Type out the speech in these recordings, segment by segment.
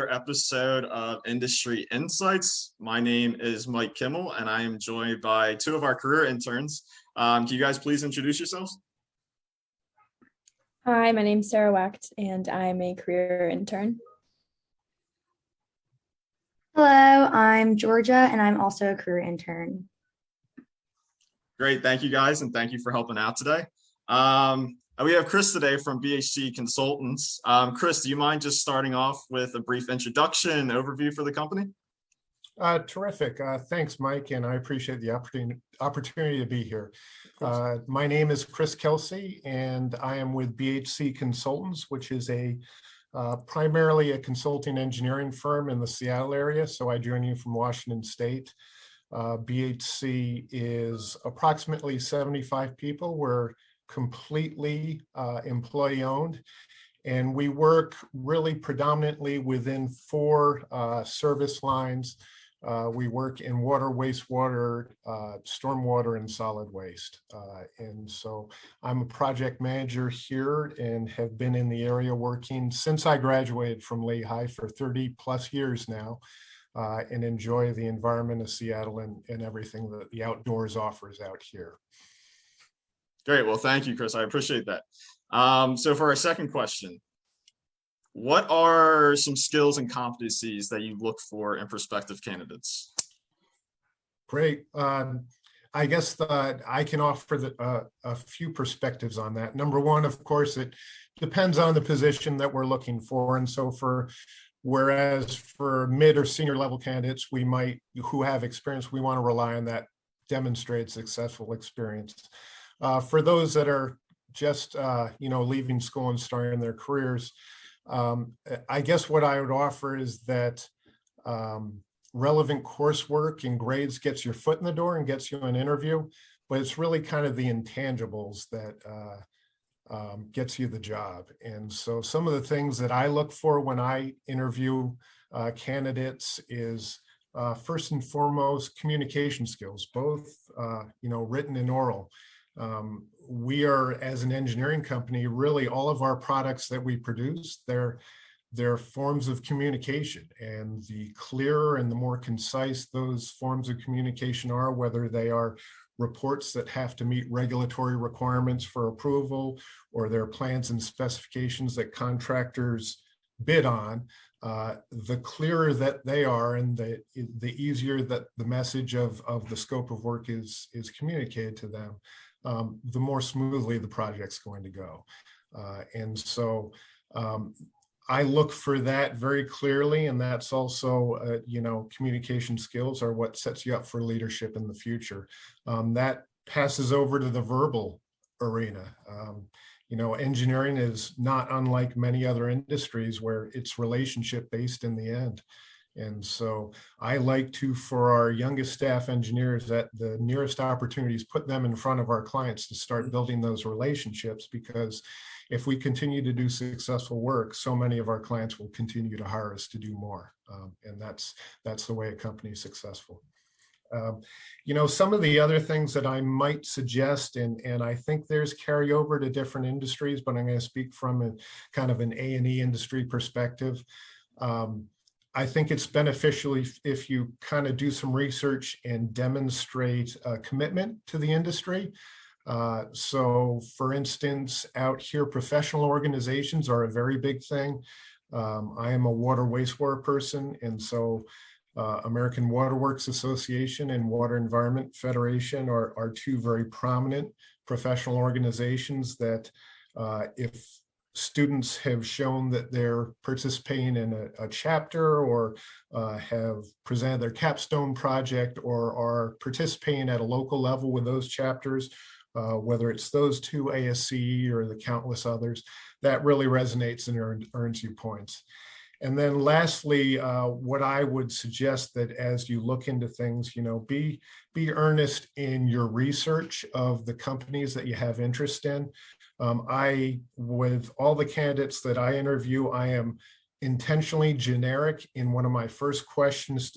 another episode of Industry Insights. My name is Mike Kimmel, and I am joined by two of our career interns. Can you guys please introduce yourselves? Hi, my name's Sarah Wecht, and I'm a career intern. Hello, I'm Georgia, and I'm also a career intern. Great, thank you guys, and thank you for helping out today. We have Chris today from BHC Consultants. Chris, do you mind just starting off with a brief introduction and overview for the company? Terrific. Thanks, Mike, and I appreciate the opportunity to be here. My name is Chris Kelsey, and I am with BHC Consultants, which is primarily a consulting engineering firm in the Seattle area. So I join you from Washington State. BHC is approximately 75 people. We're completely employee owned, and we work really predominantly within four service lines. We work in water, wastewater, stormwater, and solid waste. And so I'm a project manager here and have been in the area working since I graduated from Lehigh for 30 plus years now, and enjoy the environment of Seattle and everything that the outdoors offers out here. Great. Well, thank you, Chris. I appreciate that. So for our second question, what are some skills and competencies that you look for in prospective candidates? Great. I guess that I can offer a few perspectives on that. Number one, of course, it depends on the position that we're looking for. And so whereas for mid or senior level candidates, who have experience, we want to rely on that demonstrated successful experience. For those that are just leaving school and starting their careers, I guess what I would offer is that relevant coursework and grades gets your foot in the door and gets you an interview, but it's really kind of the intangibles that gets you the job. And so some of the things that I look for when I interview candidates is first and foremost communication skills, both written and oral. We are, as an engineering company, really all of our products that we produce, they're forms of communication, and the clearer and the more concise those forms of communication are, whether they are reports that have to meet regulatory requirements for approval, or their plans and specifications that contractors bid on, the clearer that they are and the easier that the message of the scope of work is communicated to them, the more smoothly the project's going to go. And so I look for that very clearly, and that's also, communication skills are what sets you up for leadership in the future. That passes over to the verbal arena. Engineering is not unlike many other industries where it's relationship based in the end. And so I like to, for our youngest staff engineers, at the nearest opportunities, put them in front of our clients to start building those relationships, because if we continue to do successful work, so many of our clients will continue to hire us to do more. And that's the way a company is successful. Some of the other things that I might suggest, and I think there's carryover to different industries, but I'm going to speak from a kind of an A&E industry perspective. I think it's beneficial if you kind of do some research and demonstrate a commitment to the industry. So for instance, out here, professional organizations are a very big thing. I am a water wastewater person, and so American Water Works Association and Water Environment Federation are two very prominent professional organizations that if students have shown that they're participating in a chapter, or have presented their capstone project, or are participating at a local level with those chapters, whether it's those two, ASCE or the countless others, that really resonates and earns you points. And then lastly, what I would suggest that as you look into things, be earnest in your research of the companies that you have interest in. With all the candidates that I interview, I am intentionally generic in one of my first questions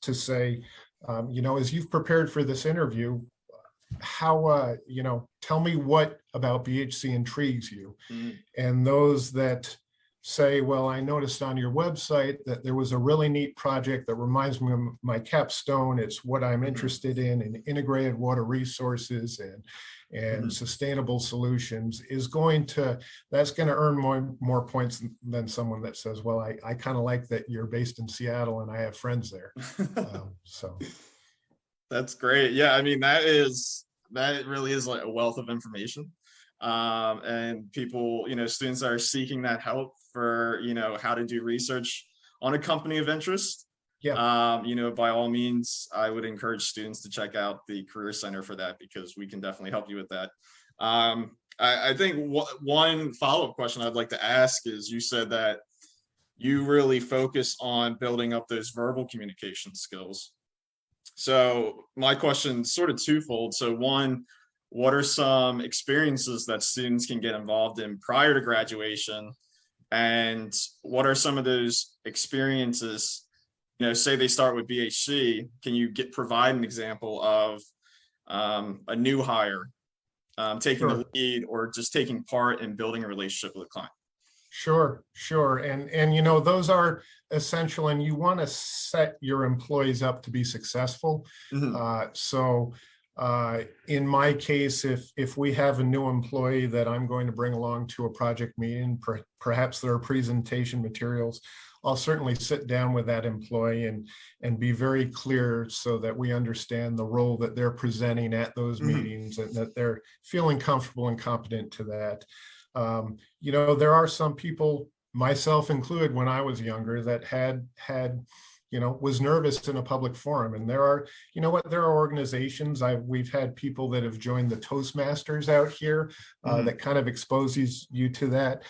to say, as you've prepared for this interview, how, tell me what about BHC intrigues you. Mm-hmm. And those that say, well, I noticed on your website that there was a really neat project that reminds me of my capstone. It's what I'm interested in integrated water resources and sustainable solutions, is that's going to earn more points than someone that says, well, I kind of like that you're based in Seattle and I have friends there. So That's great. Yeah, I mean, that really is like a wealth of information. And people, students are seeking that help for, how to do research on a company of interest. yeah, By all means, I would encourage students to check out the Career Center for that, because we can definitely help you with that. I think one follow-up question I'd like to ask is, you said that you really focus on building up those verbal communication skills. So my question is sort of twofold. So one, what are some experiences that students can get involved in prior to graduation? And what are some of those experiences, say they start with BHC, can you provide an example of a new hire taking the lead or just taking part in building a relationship with a client? Sure. And those are essential, and you want to set your employees up to be successful. So in my case, if we have a new employee that I'm going to bring along to a project meeting, perhaps there are presentation materials, I'll certainly sit down with that employee and be very clear so that we understand the role that they're presenting at those meetings, and that they're feeling comfortable and competent to that. There are some people, myself included, when I was younger, that had was nervous in a public forum. And there are organizations, we've had people that have joined the Toastmasters out here that kind of exposes you to that.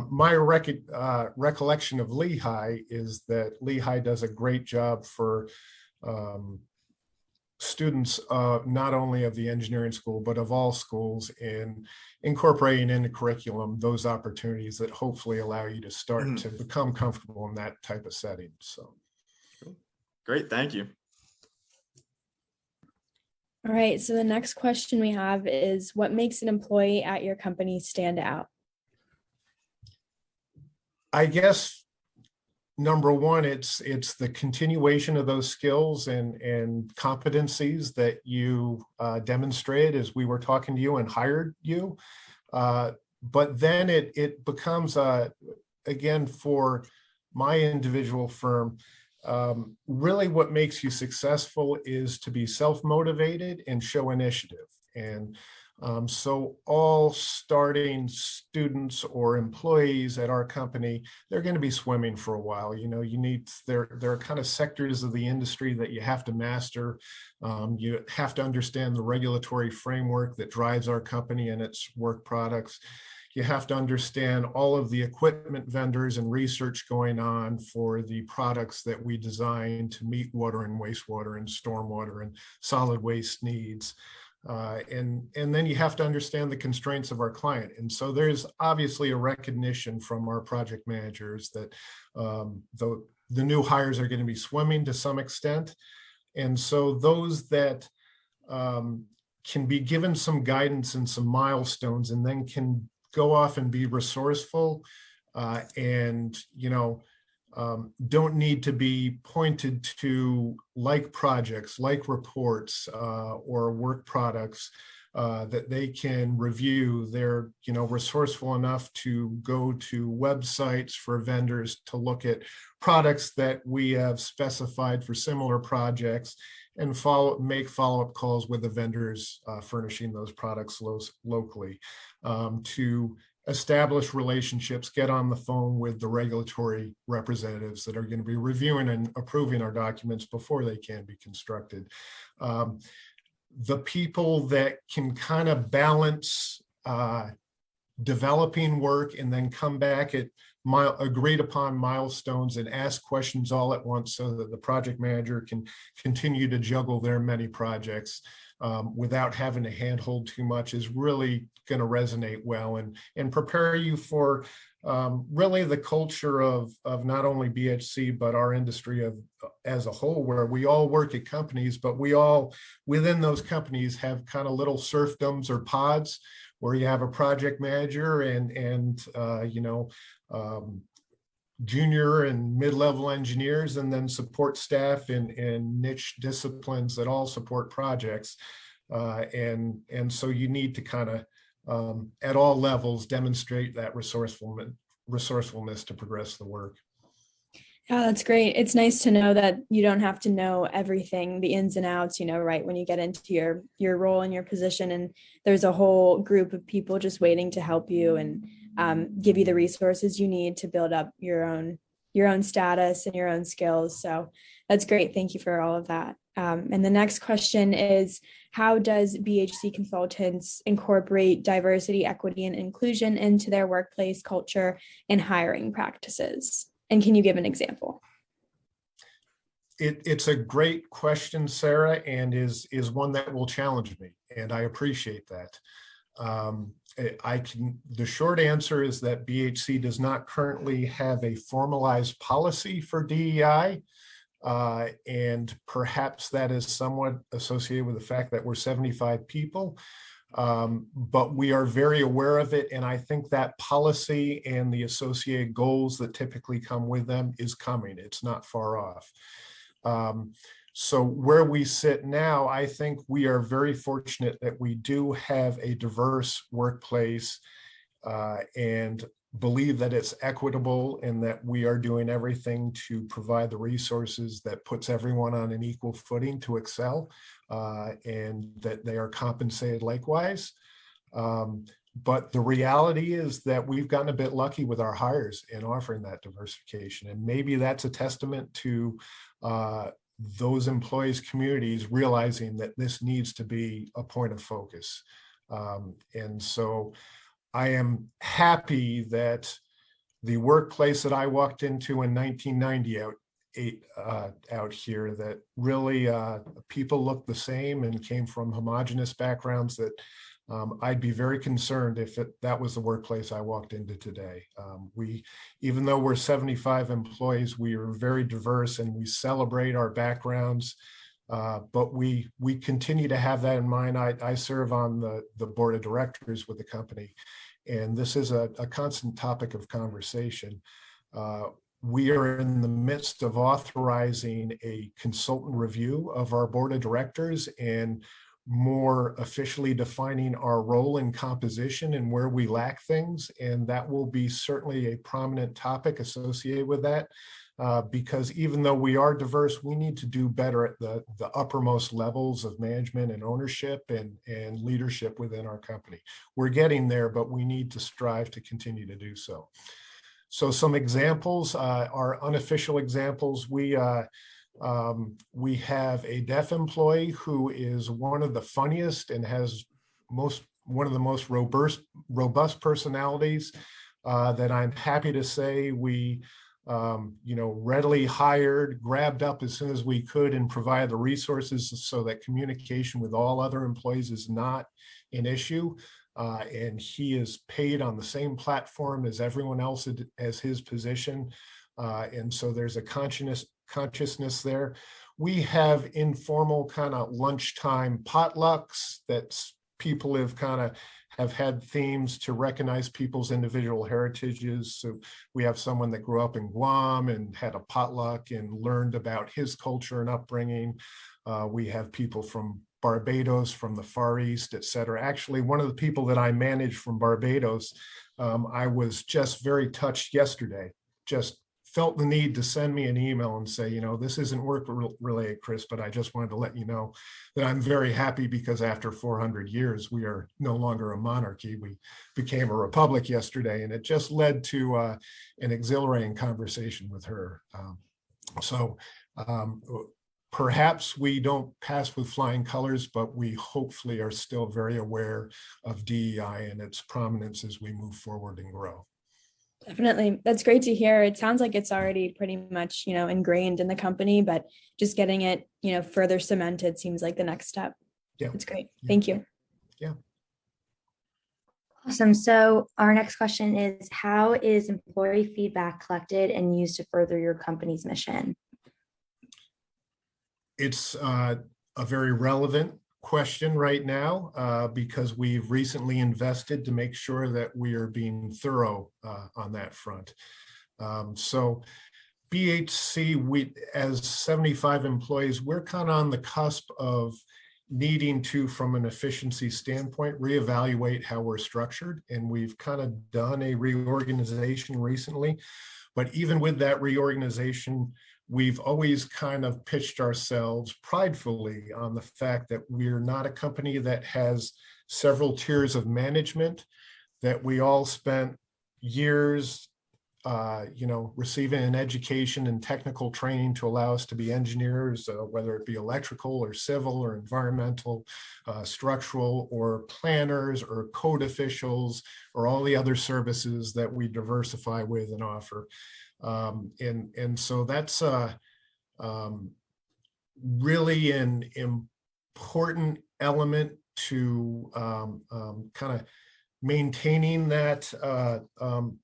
My recollection of Lehigh is that Lehigh does a great job for students not only of the engineering school, but of all schools, in incorporating into curriculum those opportunities that hopefully allow you to start to become comfortable in that type of setting. So. Great, thank you. All right, so the next question we have is, what makes an employee at your company stand out? I guess number one, it's the continuation of those skills and competencies that you demonstrated as we were talking to you and hired you. But then it becomes, again, for my individual firm, really what makes you successful is to be self-motivated and show initiative. And so all starting students or employees at our company, they're going to be swimming for a while. There are kind of sectors of the industry that you have to master. You have to understand the regulatory framework that drives our company and its work products. You have to understand all of the equipment vendors and research going on for the products that we design to meet water and wastewater and stormwater and solid waste needs. And then you have to understand the constraints of our client. And so there's obviously a recognition from our project managers that the new hires are going to be swimming to some extent. And so those that can be given some guidance and some milestones, and then can go off and be resourceful and don't need to be pointed to like projects, like reports or work products that they can review. They're resourceful enough to go to websites for vendors to look at products that we have specified for similar projects, and make follow-up calls with the vendors furnishing those products locally, to establish relationships, get on the phone with the regulatory representatives that are going to be reviewing and approving our documents before they can be constructed. The people that can kind of balance developing work and then come back at agreed upon milestones and ask questions all at once, so that the project manager can continue to juggle their many projects without having to handhold too much, is really going to resonate well and prepare you for really the culture of not only BHC, but our industry as a whole, where we all work at companies, but we all within those companies have kind of little serfdoms or pods, where you have a project manager and junior and mid-level engineers, and then support staff in niche disciplines that all support projects. And so you need to kind of, at all levels, demonstrate that resourcefulness to progress the work. Yeah, that's great. It's nice to know that you don't have to know everything, the ins and outs, right when you get into your role and your position, and there's a whole group of people just waiting to help you and give you the resources you need to build up your own status and your own skills. So that's great. Thank you for all of that. And the next question is, how does BHC Consultants incorporate diversity, equity, and inclusion into their workplace culture and hiring practices? And can you give an example? It's a great question, Sarah, and is one that will challenge me, and I appreciate that. The short answer is that BHC does not currently have a formalized policy for DEI, and perhaps that is somewhat associated with the fact that we're 75 people. But we are very aware of it, and I think that policy and the associated goals that typically come with them is coming. It's not far off. So where we sit now, I think we are very fortunate that we do have a diverse workplace, and believe that it's equitable and that we are doing everything to provide the resources that puts everyone on an equal footing to excel, and that they are compensated likewise. But the reality is that we've gotten a bit lucky with our hires in offering that diversification. And maybe that's a testament to those employees' communities realizing that this needs to be a point of focus. And so I am happy that the workplace that I walked into in 1990 out here, that really people looked the same and came from homogenous backgrounds, that I'd be very concerned if that was the workplace I walked into today. Even though we're 75 employees, we are very diverse and we celebrate our backgrounds. But we continue to have that in mind. I serve on the board of directors with the company, and this is a constant topic of conversation. We are in the midst of authorizing a consultant review of our board of directors and more officially defining our role in composition and where we lack things. And that will be certainly a prominent topic associated with that. Because even though we are diverse, we need to do better at the uppermost levels of management and ownership and leadership within our company. We're getting there, but we need to strive to continue to do so. So some examples, our unofficial examples, we have a deaf employee who is one of the funniest and has one of the most robust personalities that I'm happy to say we readily hired, grabbed up as soon as we could, and provided the resources so that communication with all other employees is not an issue. And he is paid on the same platform as everyone else as his position. And so there's a consciousness there. We have informal kind of lunchtime potlucks that people have had themes to recognize people's individual heritages. So we have someone that grew up in Guam and had a potluck and learned about his culture and upbringing. We have people from Barbados, from the Far East, et cetera. Actually, one of the people that I manage from Barbados, I was just very touched yesterday, just felt the need to send me an email and say, this isn't work related, Chris, but I just wanted to let you know that I'm very happy because after 400 years, we are no longer a monarchy. We became a republic yesterday, and it just led to an exhilarating conversation with her. Perhaps we don't pass with flying colors, but we hopefully are still very aware of DEI and its prominence as we move forward and grow. Definitely. That's great to hear. It sounds like it's already pretty much, ingrained in the company, but just getting it, further cemented seems like the next step. Yeah. That's great. Yeah. Thank you. Yeah. Awesome. So our next question is, how is employee feedback collected and used to further your company's mission? It's a very relevant question right now because we've recently invested to make sure that we are being thorough on that front. So BHC, we, as 75 employees, we're kind of on the cusp of needing to, from an efficiency standpoint, reevaluate how we're structured. And we've kind of done a reorganization recently. But even with that reorganization, we've always kind of pitched ourselves pridefully on the fact that we're not a company that has several tiers of management, that we all spent years receiving an education and technical training to allow us to be engineers, whether it be electrical or civil or environmental, structural, or planners or code officials, or all the other services that we diversify with and offer. And so that's really an important element to kind of maintaining that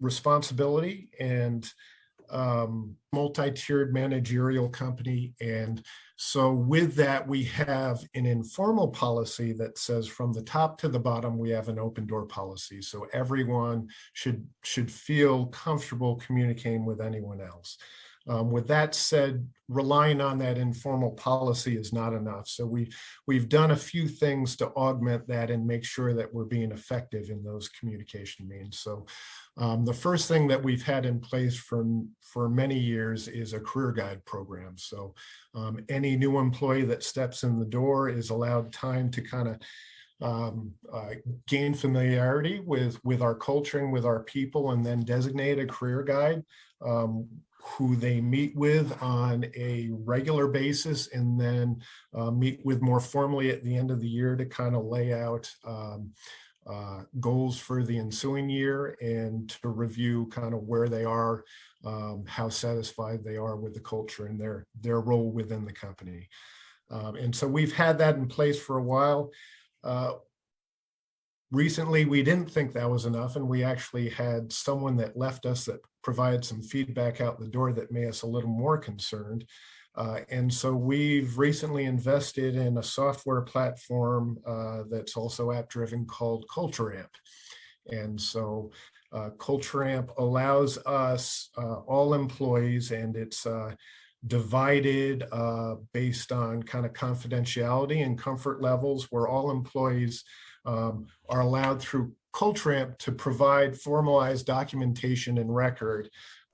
responsibility and multi-tiered managerial company. And so with that, we have an informal policy that says from the top to the bottom, we have an open door policy. So everyone should feel comfortable communicating with anyone else. With that said, relying on that informal policy is not enough. So we've done a few things to augment that and make sure that we're being effective in those communication means. So the first thing that we've had in place for many years is a career guide program. So any new employee that steps in the door is allowed time to kind of gain familiarity with our culture and with our people, and then designate a career guide who they meet with on a regular basis, and then meet with more formally at the end of the year to kind of lay out goals for the ensuing year, and to review kind of where they are, how satisfied they are with the culture and their role within the company. And so we've had that in place for a while. Recently, we didn't think that was enough, and we actually had someone that left us that provided some feedback out the door that made us a little more concerned. And so we've recently invested in a software platform that's also app-driven called Culture Amp. And so Culture Amp allows us, all employees, and it's divided based on kind of confidentiality and comfort levels, where all employees are allowed through Culture Amp to provide formalized documentation and record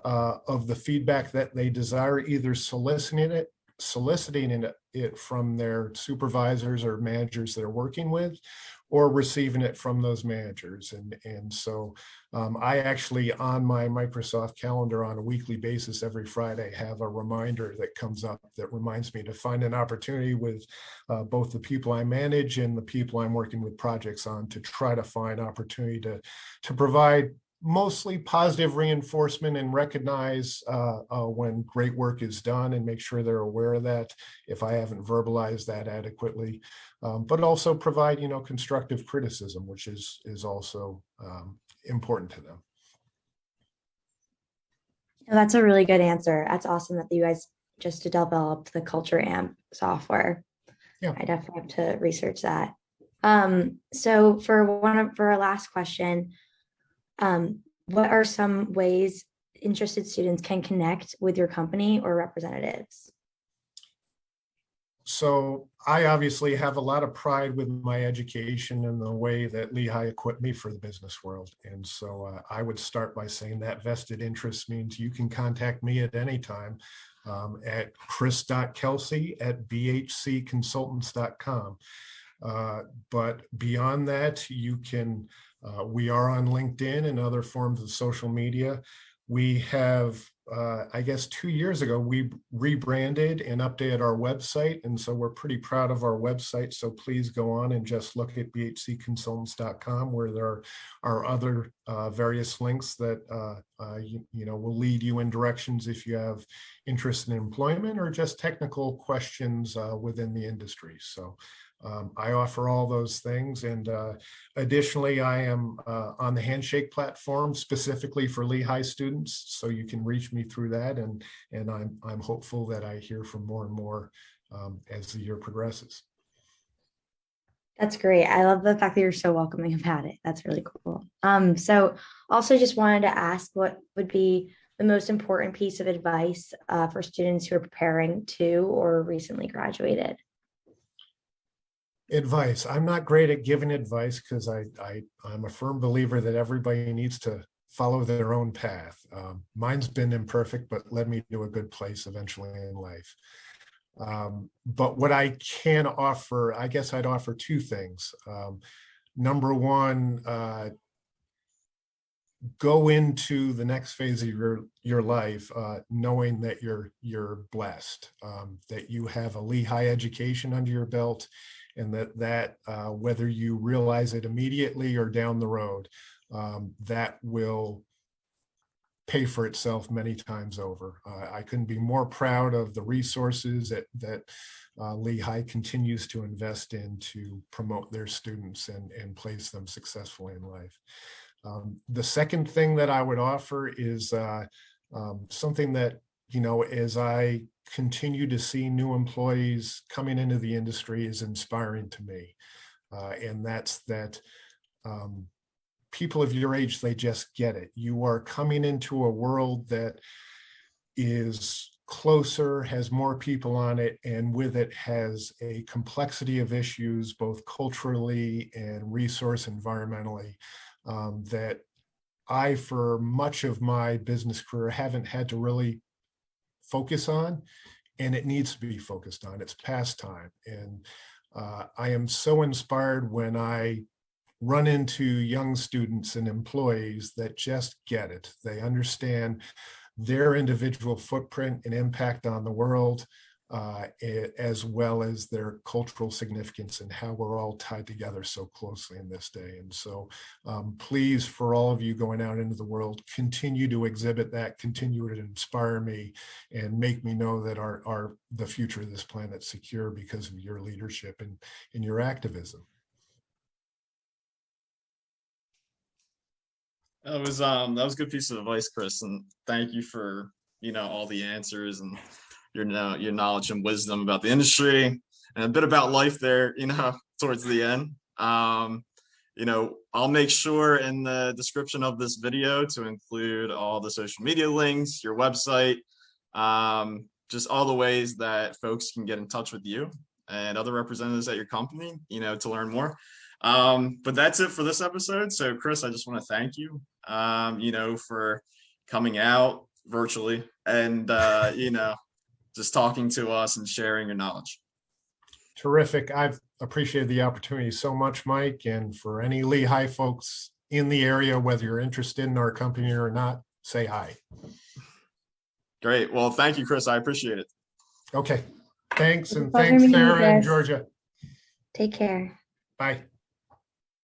of the feedback that they desire, either soliciting it from their supervisors or managers they're working with, or receiving it from those managers. And so I actually, on my Microsoft calendar on a weekly basis every Friday, have a reminder that comes up that reminds me to find an opportunity with both the people I manage and the people I'm working with projects on, to try to find opportunity to provide mostly positive reinforcement and recognize when great work is done, and make sure they're aware of that if I haven't verbalized that adequately, but also provide, constructive criticism, which is also important to them. That's a really good answer. That's awesome that you guys just developed the Culture Amp software. Yeah, I definitely have to research that. So for our last question, what are some ways interested students can connect with your company or representatives? So I obviously have a lot of pride with my education and the way that Lehigh equipped me for the business world. And so I would start by saying that vested interest means you can contact me at any time at chris.kelsey@bhcconsultants.com. But beyond that, you can, we are on LinkedIn and other forms of social media. We have, I guess 2 years ago, we rebranded and updated our website. And so we're pretty proud of our website. So please go on and just look at bhcconsultants.com, where there are other various links that will lead you in directions if you have interest in employment or just technical questions within the industry. So I offer all those things. And additionally, I am on the Handshake platform specifically for Lehigh students. So you can reach me through that. And I'm hopeful that I hear from more and more as the year progresses. That's great. I love the fact that you're so welcoming about it. That's really cool. So also just wanted to ask, what would be the most important piece of advice for students who are preparing to or recently graduated? Advice. I'm not great at giving advice because I'm a firm believer that everybody needs to follow their own path. Mine's been imperfect, but led me to a good place eventually in life. But what I can offer, I guess I'd offer two things. Number one, go into the next phase of your life knowing that you're blessed, that you have a Lehigh education under your belt, and that whether you realize it immediately or down the road, that will pay for itself many times over. I couldn't be more proud of the resources that Lehigh continues to invest in to promote their students and place them successfully in life. The second thing that I would offer is something that, as I continue to see new employees coming into the industry is inspiring to me. And that's that people of your age, they just get it. You are coming into a world that is closer, has more people on it, and with it has a complexity of issues, both culturally and resource environmentally, that I, for much of my business career, haven't had to really focus on, and it needs to be focused on. It's past time. And I am so inspired when I run into young students and employees that just get it. They understand their individual footprint and impact on the world, as well as their cultural significance and how we're all tied together so closely in this day. And so please, for all of you going out into the world, continue to exhibit that, continue to inspire me, and make me know that the future of this planet is secure because of your leadership and your activism. That was a good piece of advice, Chris, and thank you for all the answers and your knowledge and wisdom about the industry and a bit about life there, towards the end. I'll make sure in the description of this video to include all the social media links, your website, just all the ways that folks can get in touch with you and other representatives at your company, to learn more. But that's it for this episode. So Chris, I just want to thank you, for coming out virtually and, just talking to us and sharing your knowledge. Terrific. I've appreciated the opportunity so much, Mike. And for any Lehigh folks in the area, whether you're interested in our company or not, say hi. Great. Well, thank you, Chris. I appreciate it. Okay. Thanks. And Pleasure thanks, meeting you, Sarah and Chris. Georgia. Take care. Bye.